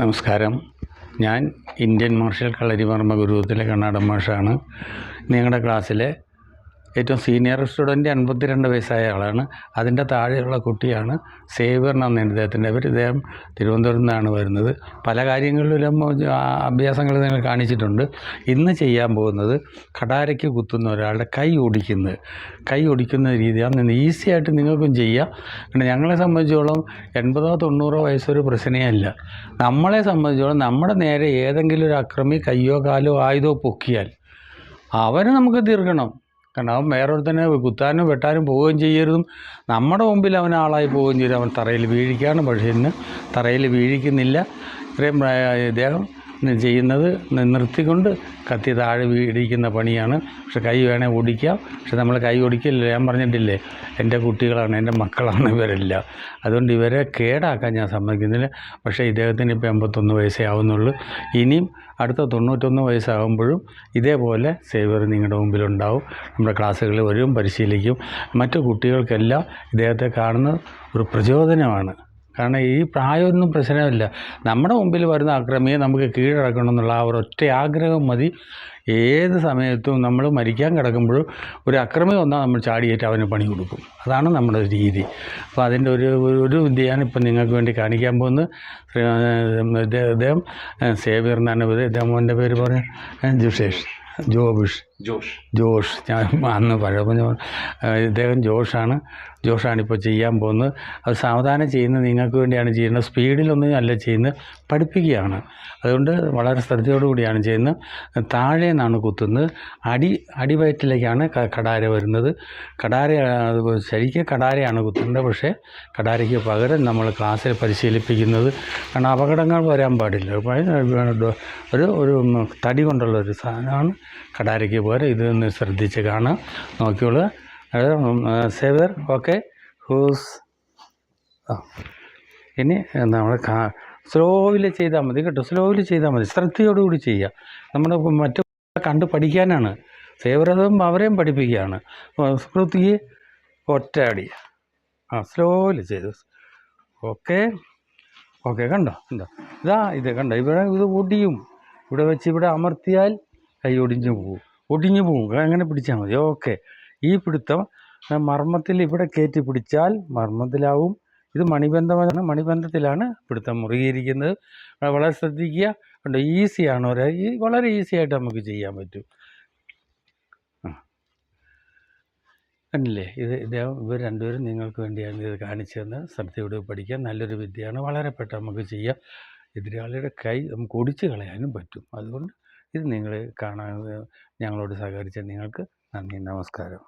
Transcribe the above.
നമസ്കാരം. ഞാൻ Indian marshal കളരിവർമ്മ ഗുരുകുലത്തിലെ Karnataka മാഷാണ്. നിങ്ങളുടെ ക്ലാസ്സിലെ ഏറ്റവും സീനിയർ സ്റ്റുഡൻറ്റ് 52 വയസ്സായ ആളാണ്. അതിൻ്റെ താഴെയുള്ള കുട്ടിയാണ് സേവ്യർ എന്നാണ് ഇദ്ദേഹത്തിൻ്റെ പേര്. ഇദ്ദേഹം തിരുവനന്തപുരത്ത് നിന്നാണ് വരുന്നത്. പല കാര്യങ്ങളിലും അഭ്യാസങ്ങൾ നിങ്ങൾ കാണിച്ചിട്ടുണ്ട്. ഇന്ന് ചെയ്യാൻ പോകുന്നത് കടാരയ്ക്ക് കുത്തുന്ന ഒരാളുടെ കൈ ഒടിക്കുന്ന രീതിയാണ്. ഈസി ആയിട്ട് നിങ്ങൾക്കും ചെയ്യാം. പിന്നെ ഞങ്ങളെ സംബന്ധിച്ചോളം 80-90 വയസ്സൊരു പ്രശ്നമല്ല. നമ്മളെ സംബന്ധിച്ചോളം നമ്മുടെ നേരെ ഏതെങ്കിലും ഒരു അക്രമി കയ്യോ കാലോ ആയുധമോ പൊക്കിയാൽ അവന് നമുക്ക് തീർക്കണം. കാരണം അവൻ വേറൊരുത്തനെ കുത്താനും വെട്ടാനും പോവുകയും ചെയ്യരുതും. നമ്മുടെ മുമ്പിൽ അവൻ ആളായി പോവുകയും ചെയ്യും. അവൻ തറയിൽ വീഴിക്കുകയാണ്. പക്ഷേ ഇന്ന് തറയിൽ വീഴിക്കുന്നില്ല. ഇത്രയും ഇദ്ദേഹം ചെയ്യുന്നത് നിർത്തിക്കൊണ്ട് കത്തി താഴെ വീടിക്കുന്ന പണിയാണ്. പക്ഷെ കൈ വേണേൽ ഓടിക്കാം. പക്ഷെ നമ്മൾ കൈ ഓടിക്കില്ല. ഞാൻ പറഞ്ഞിട്ടില്ലേ, എൻ്റെ കുട്ടികളാണ്, എൻ്റെ മക്കളാണ് ഇവരെല്ലാം. അതുകൊണ്ട് ഇവരെ കേടാക്കാൻ ഞാൻ സമ്മതിക്കുന്നില്ല. പക്ഷേ ഇദ്ദേഹത്തിന് ഇപ്പോൾ 81 വയസ്സേ ആവുന്നുള്ളൂ. ഇനിയും അടുത്ത 91 വയസ്സാകുമ്പോഴും ഇതേപോലെ സേവ്യർ നിങ്ങളുടെ മുമ്പിലുണ്ടാവും. നമ്മുടെ ക്ലാസ്സുകളിൽ വരും, പരിശീലിക്കും. മറ്റു കുട്ടികൾക്കെല്ലാം ഇദ്ദേഹത്തെ കാണുന്ന ഒരു പ്രചോദനമാണ്. കാരണം ഈ പ്രായമൊന്നും പ്രശ്നമില്ല. നമ്മുടെ മുമ്പിൽ വരുന്ന അക്രമിയെ നമുക്ക് കീഴടക്കണം എന്നുള്ള ആ ഒരൊറ്റ ആഗ്രഹം മതി. ഏത് സമയത്തും നമ്മൾ മരിക്കാൻ കിടക്കുമ്പോഴും ഒരു അക്രമി വന്നാൽ നമ്മൾ ചാടിയേറ്റ് അവന് പണി കൊടുക്കും. അതാണ് നമ്മുടെ രീതി. അപ്പോൾ അതിൻ്റെ ഒരു വിദ്യയാണ് ഇപ്പം നിങ്ങൾക്ക് വേണ്ടി കാണിക്കാൻ പോകുന്നത്. ഇദ്ദേഹം സേവ്യർ എന്നാണ് പേര്. ഇദ്ദേഹം പേര് പറയാം ജോഷ്. ഞാൻ അന്ന് പഴയപ്പോൾ ഇദ്ദേഹം ജോഷാണിപ്പോൾ ചെയ്യാൻ പോകുന്നത്. അത് സാവധാനം ചെയ്യുന്നത് നിങ്ങൾക്ക് വേണ്ടിയാണ് ചെയ്യുന്നത്. സ്പീഡിലൊന്നും അല്ല ചെയ്യുന്നത്, പഠിപ്പിക്കുകയാണ്. അതുകൊണ്ട് വളരെ ശ്രദ്ധയോടുകൂടിയാണ് ചെയ്യുന്നത്. താഴെ നിന്നാണ് കുത്തുന്നത്. അടിവയറ്റിലേക്കാണ് കടാര വരുന്നത്. ശരിക്കും കടാരയാണ് കുത്തുന്നത്. പക്ഷേ കടാരയ്ക്ക് പകരം നമ്മൾ ക്ലാസ്സിൽ പരിശീലിപ്പിക്കുന്നത്, കാരണം അപകടങ്ങൾ വരാൻ പാടില്ല. ഒരു തടി കൊണ്ടുള്ളൊരു സാധനമാണ് കടാരയ്ക്ക് പകരം. ഇതൊന്ന് ശ്രദ്ധിച്ച് കാണാം, നോക്കിയോളൂ. Xavier okay. ഇനി നമ്മൾ സ്ലോവിൽ ചെയ്താൽ മതി കേട്ടോ. സ്ലോവിൽ ചെയ്താൽ മതി, ശ്രദ്ധയോടുകൂടി ചെയ്യുക. നമ്മൾ മറ്റു കണ്ട് പഠിക്കാനാണ്. സേവ്യറും അവരെയും പഠിപ്പിക്കുകയാണ്. സ്മൃതിക്ക് ഒറ്റയടി സ്ലോവിൽ ചെയ്തു. ഓക്കെ. കണ്ടോ ഇത് കണ്ടോ. ഇത് ഒടിയും. ഇവിടെ വെച്ച് ഇവിടെ അമർത്തിയാൽ കൈ ഒടിഞ്ഞു പോവും. അങ്ങനെ പിടിച്ചാൽ മതി. ഓക്കെ. ഈ പിടുത്തം മർമ്മത്തിൽ ഇവിടെ കയറ്റി പിടിച്ചാൽ മർമ്മത്തിലാവും. ഇത് മണിബന്ധമാണ്. മണിബന്ധത്തിലാണ് പിടുത്തം മുറുകിയിരിക്കുന്നത്. വളരെ ശ്രദ്ധിക്കുക. കണ്ടോ, ഈസിയാണ്. വളരെ ഈസി ആയിട്ട് നമുക്ക് ചെയ്യാൻ പറ്റും. കണ്ടില്ലേ, ഇവർ രണ്ടുപേരും നിങ്ങൾക്ക് വേണ്ടിയാണ് ഇത് കാണിച്ചു തന്നത്. ശ്രദ്ധയോടെ പഠിക്കാൻ നല്ലൊരു വിദ്യയാണ്. വളരെ പെട്ടെന്ന് നമുക്ക് ചെയ്യാം. എതിരാളിയുടെ കൈ നമുക്ക് ഒടിച്ചു കളയാനും പറ്റും. അതുകൊണ്ട് ഇത് നിങ്ങൾ കാണാൻ ഞങ്ങളോട് സഹകരിച്ച നിങ്ങൾക്ക് നന്ദി, നമസ്കാരം.